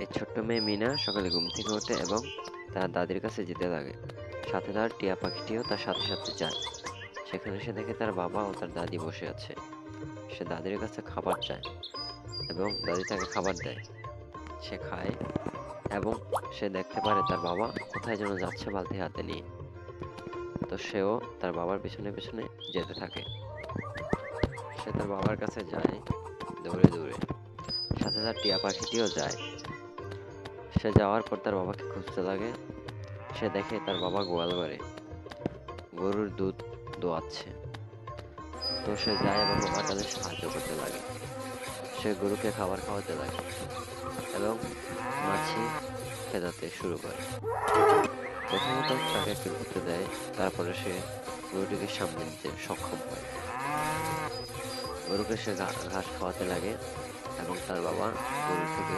এই ছোট্ট মেয়ে মিনা সকালে ঘুম থেকে ওঠে এবং তার দাদির কাছে যেতে লাগে। সাথে তার টিয়া পাখিটিও তার সাথে সাথে যায়। সেখানে সে দেখে তার বাবা ও তার দাদি বসে আছে। সে দাদির কাছে খাবার চায় এবং দাদি তাকে খাবার দেয়। সে খায় এবং সে দেখতে পারে তার বাবা কোথায় যেন যাচ্ছে বালতি হাতে নিয়ে। তো সেও তার বাবার পিছনে পিছনে যেতে থাকে। সে তার বাবার কাছে যায় দৌড়ে দৌড়ে। সাথে তার টিয়া পাখিটিও যায়। সে যাওয়ার পর তার বাবাকে খুঁজতে লাগে। সে দেখে তার বাবা গোয়াল ঘরে গরুর দুধ দোয়াচ্ছে। তো সে যায় এবং বাবার কাজে সাহায্য করতে লাগে। সে গরুকে খাবার খাওয়াতে লাগে এবং মাছি খেদাতে শুরু করে। প্রথমত তাকে একটু ধুতে দেয়, তারপরে সে গরুটিকে সামনে নিতে সক্ষম হয়। গরুকে সে ঘাস খাওয়াতে লাগে এবং তার বাবা গরু থেকে